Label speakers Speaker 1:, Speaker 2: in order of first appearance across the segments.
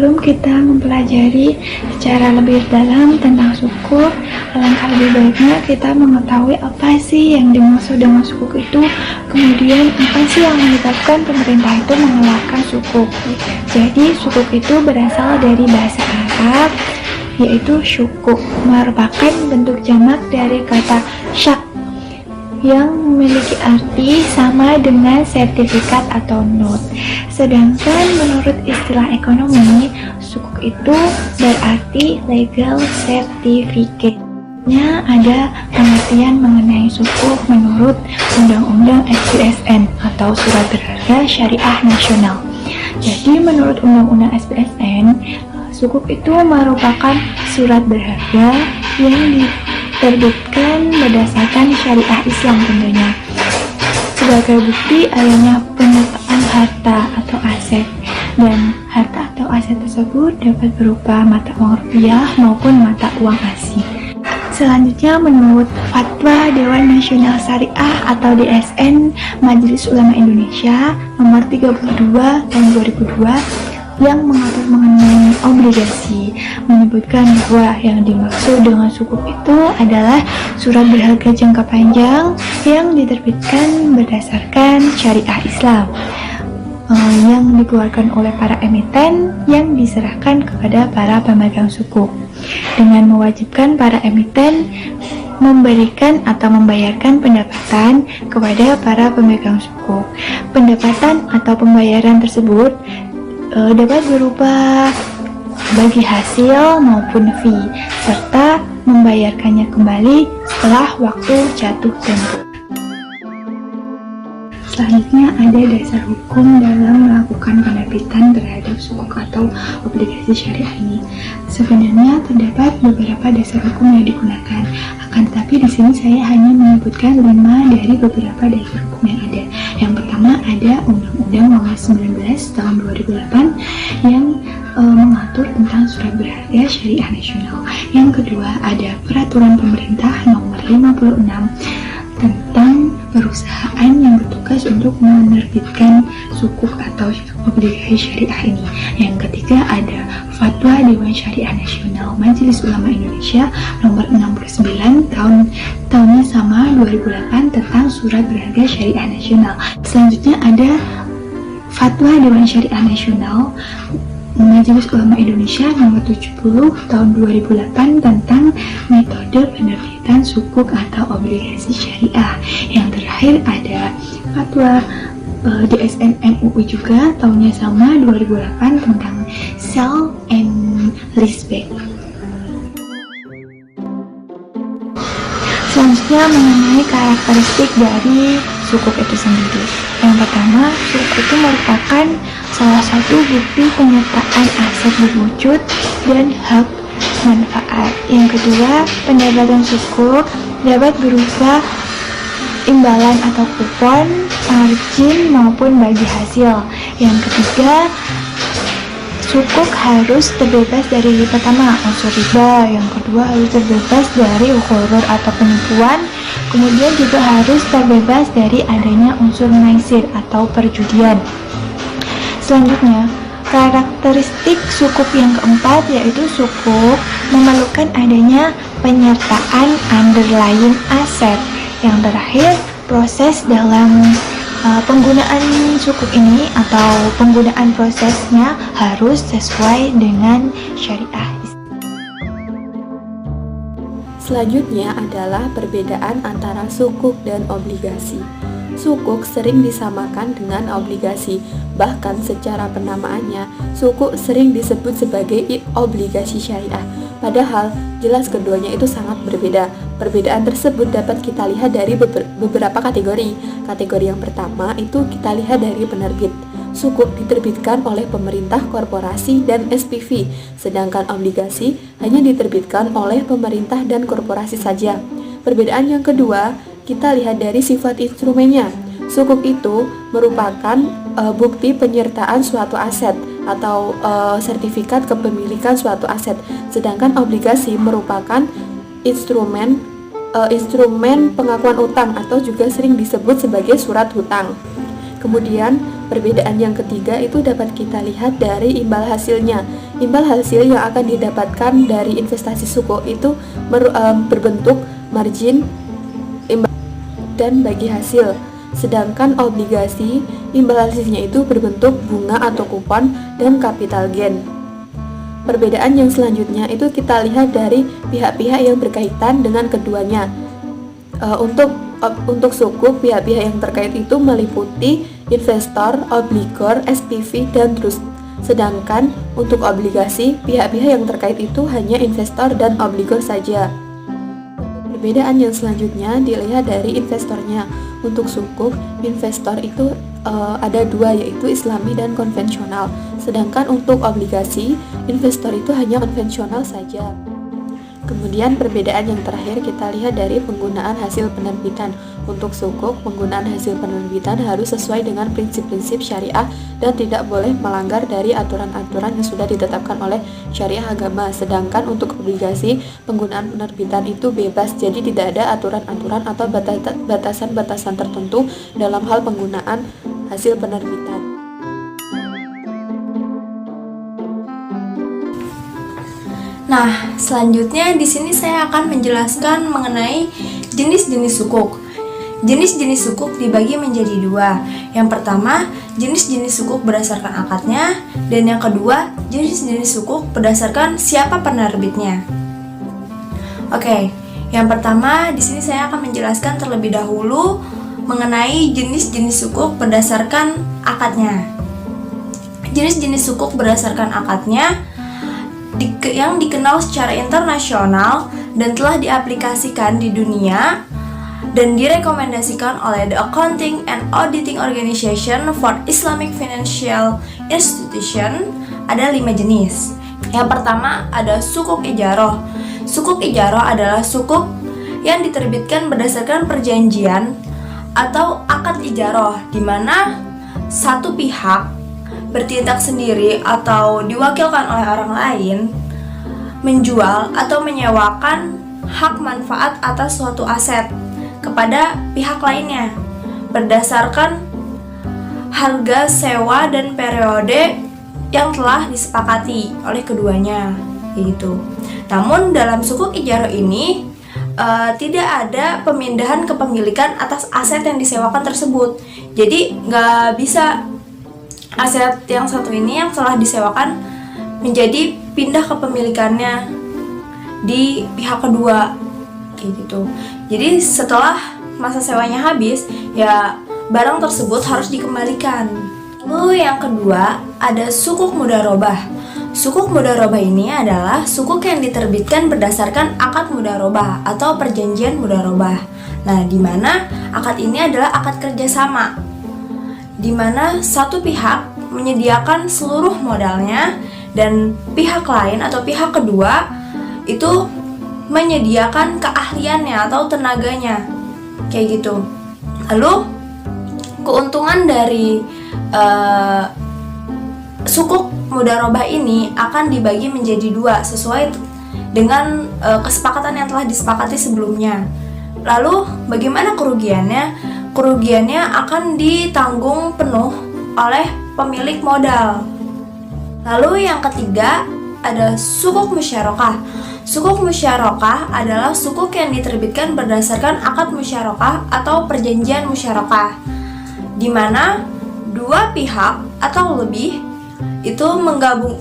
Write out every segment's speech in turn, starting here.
Speaker 1: Sebelum kita mempelajari secara lebih dalam tentang sukuk, alangkah lebih baiknya kita mengetahui apa sih yang dimaksud dengan sukuk itu, kemudian apa sih yang menyebabkan pemerintah itu mengeluarkan sukuk. Jadi sukuk itu berasal dari bahasa Arab, yaitu syukuk, merupakan bentuk jamak dari kata syak yang memiliki arti sama dengan sertifikat atau note. Sedangkan menurut istilah ekonomi, sukuk itu berarti legal certificate. Ada pengertian mengenai sukuk menurut Undang-Undang SBSN atau Surat Berharga Syariah Nasional. Jadi menurut Undang-Undang SBSN, sukuk itu merupakan surat berharga yang diterbitkan berdasarkan syariah Islam tentunya, sebagai bukti adanya penyertaan harta atau aset, dan harta atau aset tersebut dapat berupa mata uang rupiah maupun mata uang asing. Selanjutnya, menurut Fatwa Dewan Nasional Syariah atau DSN Majelis Ulama Indonesia nomor 32 tahun 2002 yang mengatur mengenai obligasi, menyebutkan bahwa yang dimaksud dengan sukuk itu adalah surat berharga jangka panjang yang diterbitkan berdasarkan syariah Islam, yang dikeluarkan oleh para emiten yang diserahkan kepada para pemegang sukuk, dengan mewajibkan para emiten memberikan atau membayarkan pendapatan kepada para pemegang sukuk. Pendapatan atau pembayaran tersebut dapat berupa bagi hasil maupun fee, serta membayarkannya kembali setelah waktu jatuh tempo. Selanjutnya ada dasar hukum dalam melakukan penerbitan terhadap sukuk atau obligasi syariah ini. Sebenarnya terdapat beberapa dasar hukum yang digunakan, akan tetapi di sini saya hanya menyebutkan 5 dari beberapa dasar hukum yang ada. Yang pertama ada Undang-Undang Nomor 19 Tahun 2008 yang mengatur tentang surat berharga syariah nasional. Yang kedua ada Peraturan Pemerintah Nomor 56 tentang perusahaan yang bertugas untuk menerbitkan sukuk atau obligasi syariah ini. Yang ketiga ada Fatwa Dewan Syariah Nasional Majelis Ulama Indonesia nomor 69 tahunnya sama 2008 tentang surat berharga syariah nasional. Selanjutnya ada Fatwa Dewan Syariah Nasional Majelis Ulama Indonesia nomor 70 tahun 2008 tentang metode penerbitan sukuk atau obligasi syariah. Yang terakhir ada Fatwa DSN MUI juga tahunnya sama 2008 tentang sale and leaseback. Selanjutnya mengenai karakteristik dari sukuk itu sendiri. Yang pertama, sukuk itu merupakan salah satu bukti penyertaan aset berwujud dan hak manfaat. Yang kedua, pendapatan sukuk dapat berupa imbalan atau kupon, margin maupun bagi hasil. Yang ketiga, sukuk harus terbebas dari pertama unsur riba, yang kedua harus terbebas dari ghurur atau penipuan, kemudian juga harus terbebas dari adanya unsur maisir atau perjudian. Selanjutnya, karakteristik sukuk yang keempat yaitu sukuk memerlukan adanya penyertaan underlying aset. Yang terakhir, proses dalam penggunaan sukuk ini atau penggunaan prosesnya harus sesuai dengan syariah.
Speaker 2: Selanjutnya adalah perbedaan antara sukuk dan obligasi. Sukuk sering disamakan dengan obligasi, bahkan secara penamaannya, sukuk sering disebut sebagai obligasi syariah. Padahal, jelas keduanya itu sangat berbeda. Perbedaan tersebut dapat kita lihat dari beberapa kategori. Kategori yang pertama itu kita lihat dari penerbit. Sukuk diterbitkan oleh pemerintah, korporasi, dan SPV, sedangkan obligasi hanya diterbitkan oleh pemerintah dan korporasi saja. Perbedaan yang kedua, kita lihat dari sifat instrumennya. Sukuk itu merupakan bukti penyertaan suatu aset atau sertifikat kepemilikan suatu aset, sedangkan obligasi merupakan instrumen pengakuan utang atau juga sering disebut sebagai surat hutang. Kemudian Perbedaan yang ketiga itu dapat kita lihat dari imbal hasilnya. Imbal hasil yang akan didapatkan dari investasi sukuk itu berbentuk margin, imbal, dan bagi hasil. Sedangkan obligasi, imbal hasilnya itu berbentuk bunga atau kupon dan capital gain. Perbedaan yang selanjutnya itu kita lihat dari pihak-pihak yang berkaitan dengan keduanya. Untuk sukuk, pihak-pihak yang terkait itu meliputi investor, obligor, SPV, dan trust. Sedangkan untuk obligasi, pihak-pihak yang terkait itu hanya investor dan obligor saja. Perbedaan yang selanjutnya dilihat dari investornya. Untuk sukuk, investor itu ada dua, yaitu Islami dan konvensional. Sedangkan untuk obligasi, investor itu hanya konvensional saja. Kemudian perbedaan yang terakhir kita lihat dari penggunaan hasil penerbitan. Untuk sukuk, penggunaan hasil penerbitan harus sesuai dengan prinsip-prinsip syariah dan tidak boleh melanggar dari aturan-aturan yang sudah ditetapkan oleh syariah agama. Sedangkan untuk obligasi, penggunaan penerbitan itu bebas, jadi tidak ada aturan-aturan atau batasan-batasan tertentu dalam hal penggunaan hasil penerbitan.
Speaker 3: Nah, selanjutnya di sini saya akan menjelaskan mengenai jenis-jenis sukuk. Jenis-jenis sukuk dibagi menjadi dua. Yang pertama, jenis-jenis sukuk berdasarkan akadnya, dan yang kedua, jenis-jenis sukuk berdasarkan siapa penerbitnya. Oke, yang pertama di sini saya akan menjelaskan terlebih dahulu mengenai jenis-jenis sukuk berdasarkan akadnya. Jenis-jenis sukuk berdasarkan akadnya yang dikenal secara internasional dan telah diaplikasikan di dunia dan direkomendasikan oleh The Accounting and Auditing Organization for Islamic Financial Institution ada 5 jenis. Yang pertama ada sukuk ijaroh. Sukuk ijaroh adalah sukuk yang diterbitkan berdasarkan perjanjian atau akad ijaroh, di mana satu pihak bertindak sendiri atau diwakilkan oleh orang lain menjual atau menyewakan hak manfaat atas suatu aset kepada pihak lainnya berdasarkan harga sewa dan periode yang telah disepakati oleh keduanya, gitu. Namun dalam sukuk ijaroh ini tidak ada pemindahan kepemilikan atas aset yang disewakan tersebut. Jadi nggak bisa aset yang satu ini yang telah disewakan menjadi pindah kepemilikannya di pihak kedua, kayak gitu. Jadi setelah masa sewanya habis, ya barang tersebut harus dikembalikan. Lalu yang kedua ada sukuk mudharabah. Sukuk mudharabah ini adalah sukuk yang diterbitkan berdasarkan akad mudharabah atau perjanjian mudharabah. Nah, di mana akad ini adalah akad kerjasama, di mana satu pihak menyediakan seluruh modalnya dan pihak lain atau pihak kedua itu menyediakan keahliannya atau tenaganya, kayak gitu. Lalu keuntungan dari sukuk mudharabah ini akan dibagi menjadi dua sesuai dengan kesepakatan yang telah disepakati sebelumnya. Lalu bagaimana kerugiannya? Kerugiannya akan ditanggung penuh oleh pemilik modal. Lalu yang ketiga ada sukuk musyarakah. Sukuk musyarakah adalah sukuk yang diterbitkan berdasarkan akad musyarakah atau perjanjian musyarakah, di mana dua pihak atau lebih itu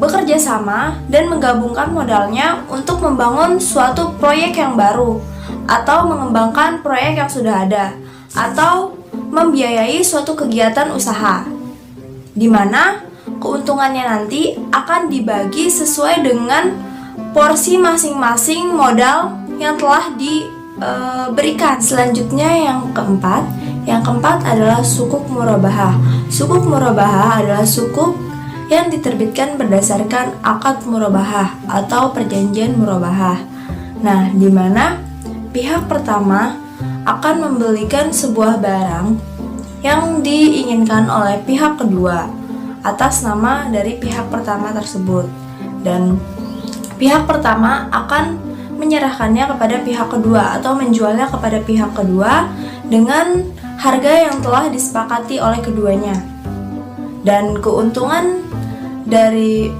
Speaker 3: bekerja sama dan menggabungkan modalnya untuk membangun suatu proyek yang baru atau mengembangkan proyek yang sudah ada atau membiayai suatu kegiatan usaha, di mana keuntungannya nanti akan dibagi sesuai dengan porsi masing-masing modal yang telah diberikan. Selanjutnya yang keempat adalah sukuk murabahah. Sukuk murabahah adalah sukuk yang diterbitkan berdasarkan akad murabahah atau perjanjian murabahah. Nah, di mana pihak pertama akan membelikan sebuah barang yang diinginkan oleh pihak kedua atas nama dari pihak pertama tersebut, dan pihak pertama akan menyerahkannya kepada pihak kedua atau menjualnya kepada pihak kedua dengan harga yang telah disepakati oleh keduanya. Dan keuntungan dari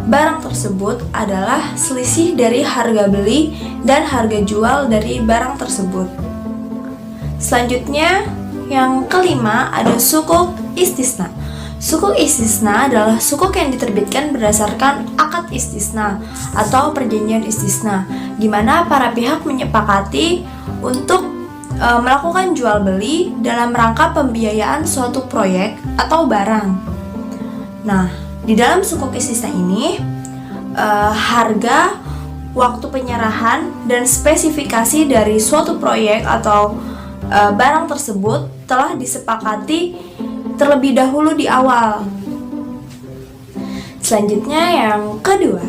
Speaker 3: barang tersebut adalah selisih dari harga beli dan harga jual dari barang tersebut. Selanjutnya, yang kelima ada sukuk istisna. Sukuk istisna adalah sukuk yang diterbitkan berdasarkan akad istisna atau perjanjian istisna, di mana para pihak menyepakati untuk melakukan jual beli dalam rangka pembiayaan suatu proyek atau barang. Nah, di dalam sukuk istisna ini, harga, waktu penyerahan, dan spesifikasi dari suatu proyek atau barang tersebut telah disepakati terlebih dahulu di awal. Selanjutnya yang kedua.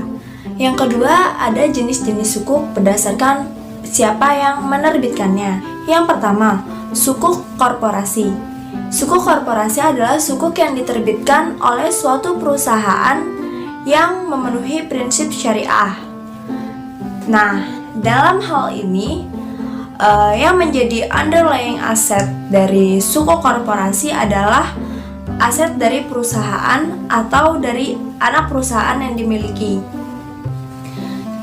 Speaker 3: Yang kedua ada jenis-jenis sukuk berdasarkan siapa yang menerbitkannya. Yang pertama, sukuk korporasi. Sukuk korporasi adalah sukuk yang diterbitkan oleh suatu perusahaan yang memenuhi prinsip syariah. Nah, dalam hal ini yang menjadi underlying aset dari sukuk korporasi adalah aset dari perusahaan atau dari anak perusahaan yang dimiliki.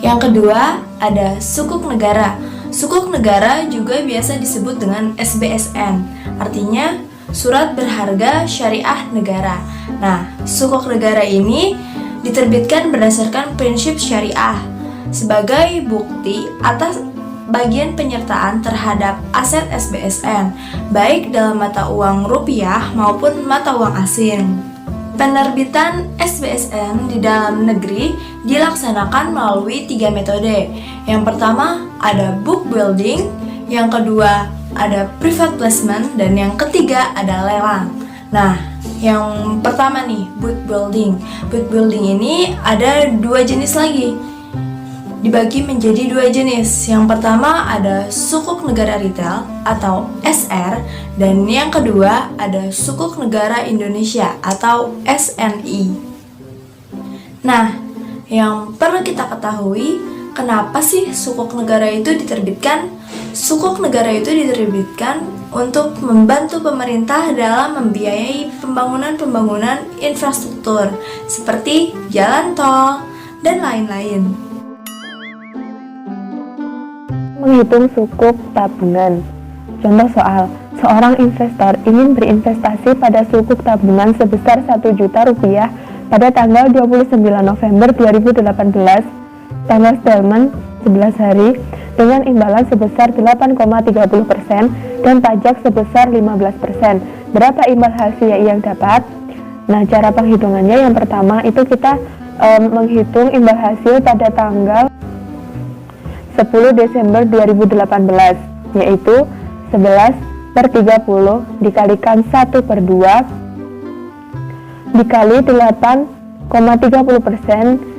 Speaker 3: Yang kedua ada sukuk negara. Sukuk negara juga biasa disebut dengan SBSN, artinya surat berharga syariah negara. Nah, sukuk negara ini diterbitkan berdasarkan prinsip syariah sebagai bukti atas bagian penyertaan terhadap aset SBSN, baik dalam mata uang rupiah maupun mata uang asing. Penerbitan SBSN di dalam negeri dilaksanakan melalui 3 metode. Yang pertama ada book building, yang kedua ada private placement, dan yang ketiga ada lelang. Nah, yang pertama nih, book building. Book building ini ada 2 jenis lagi, dibagi menjadi 2 jenis. Yang pertama ada sukuk negara retail atau SR, dan yang kedua ada sukuk negara Indonesia atau SNI. Nah, yang perlu kita ketahui, kenapa sih sukuk negara itu diterbitkan? Sukuk negara itu diterbitkan untuk membantu pemerintah dalam membiayai pembangunan infrastruktur seperti jalan tol dan lain-lain.
Speaker 4: Menghitung sukuk tabungan. Contoh soal, seorang investor ingin berinvestasi pada sukuk tabungan sebesar 1 juta rupiah pada tanggal 29 November 2018, tanggal settlement 11 hari, dengan imbalan sebesar 8,30% dan pajak sebesar 15%. Berapa imbal hasil yang dapat? Nah, cara penghitungannya yang pertama itu kita menghitung imbal hasil pada tanggal 10 Desember 2018, yaitu 11/30 dikalikan 1/2 dikali 8,30%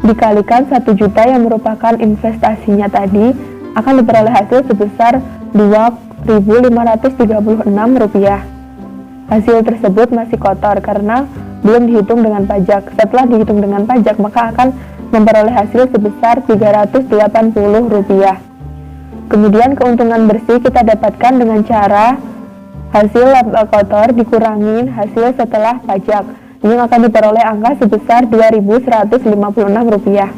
Speaker 4: dikalikan 1 juta yang merupakan investasinya tadi, akan diperoleh hasil sebesar 2.536 rupiah. Hasil tersebut masih kotor karena belum dihitung dengan pajak. Setelah dihitung dengan pajak, maka akan memperoleh hasil sebesar 380 rupiah. Kemudian keuntungan bersih kita dapatkan dengan cara hasil laba kotor dikurangi hasil setelah pajak, yang akan diperoleh angka sebesar 2.156 rupiah.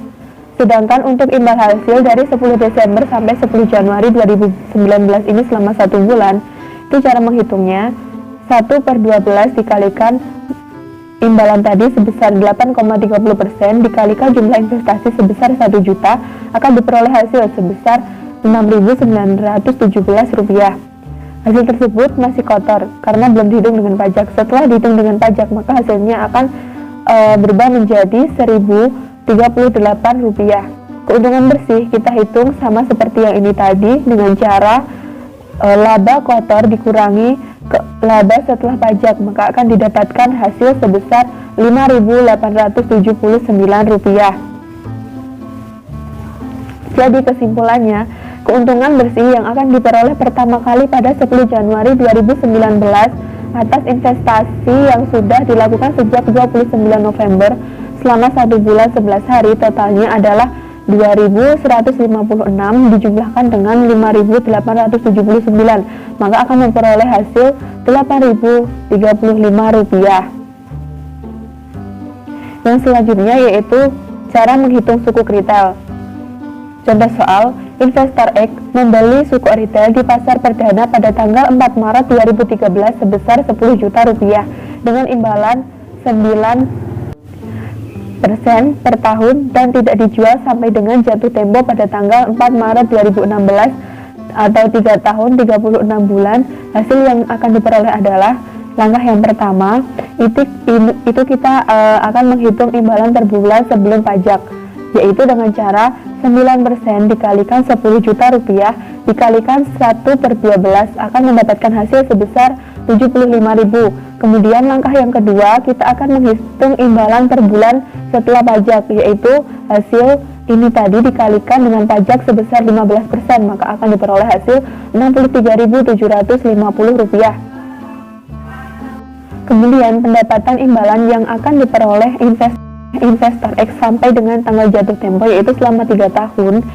Speaker 4: Sedangkan untuk imbal hasil dari 10 Desember sampai 10 Januari 2019 ini selama 1 bulan, itu cara menghitungnya 1/12 dikalikan imbalan tadi sebesar 8,30% dikalikan jumlah investasi sebesar 1 juta, akan diperoleh hasil sebesar 6.917 rupiah. Hasil tersebut masih kotor karena belum dihitung dengan pajak. Setelah dihitung dengan pajak, maka hasilnya akan berubah menjadi 1.038 rupiah. Keuntungan bersih kita hitung sama seperti yang ini tadi dengan cara laba kotor dikurangi laba setelah pajak, maka akan didapatkan hasil sebesar 5.879 rupiah. Jadi kesimpulannya, keuntungan bersih yang akan diperoleh pertama kali pada 10 Januari 2019 atas investasi yang sudah dilakukan sejak 29 November selama 1 bulan 11 hari, totalnya adalah 2.156 dijumlahkan dengan 5.879, maka akan memperoleh hasil 8.035 rupiah. Yang selanjutnya yaitu cara menghitung sukuk retail. Contoh soal, investor X membeli sukuk retail di pasar perdana pada tanggal 4 Maret 2013 sebesar 10 juta rupiah dengan imbalan 9% per tahun dan tidak dijual sampai dengan jatuh tempo pada tanggal 4 Maret 2016 atau 3 tahun 36 bulan. Hasil yang akan diperoleh adalah langkah yang pertama, itu kita akan menghitung imbalan per bulan sebelum pajak, yaitu dengan cara 9% dikalikan 10 juta rupiah dikalikan 1/12 akan mendapatkan hasil sebesar 75.000. Kemudian langkah yang kedua, kita akan menghitung imbalan per bulan setelah pajak, yaitu hasil ini tadi dikalikan dengan pajak sebesar 15%, maka akan diperoleh hasil 63.750 rupiah. Kemudian pendapatan imbalan yang akan diperoleh investor X sampai dengan tanggal jatuh tempo, yaitu selama 3 tahun,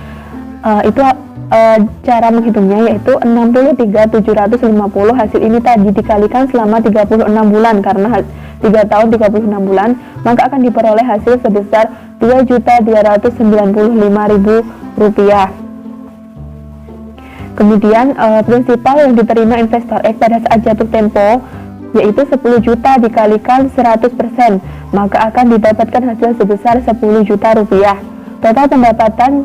Speaker 4: cara menghitungnya yaitu 63.750 hasil ini tadi dikalikan selama 36 bulan, karena 3 tahun 36 bulan, maka akan diperoleh hasil sebesar 2.295.000 rupiah. Kemudian prinsipal yang diterima investor X pada saat jatuh tempo yaitu 10 juta dikalikan 100%, maka akan didapatkan hasil sebesar 10 juta rupiah. Total pendapatan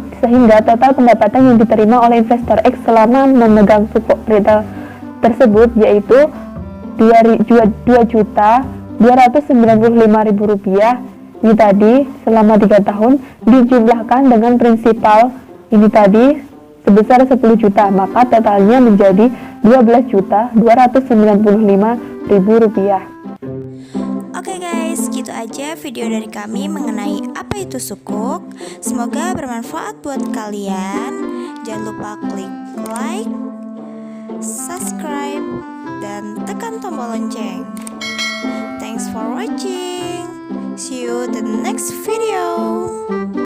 Speaker 4: yang diterima oleh investor X selama memegang sukuk retail tersebut yaitu 2.295.000 rupiah. Ini tadi selama 3 tahun dijumlahkan dengan prinsipal ini tadi sebesar 10 juta, maka totalnya menjadi 12.295.000 rupiah.
Speaker 3: Oke guys, gitu aja video dari kami mengenai apa itu sukuk. Semoga bermanfaat buat kalian. Jangan lupa klik like, subscribe, dan tekan tombol lonceng. Thanks for watching. See you the next video.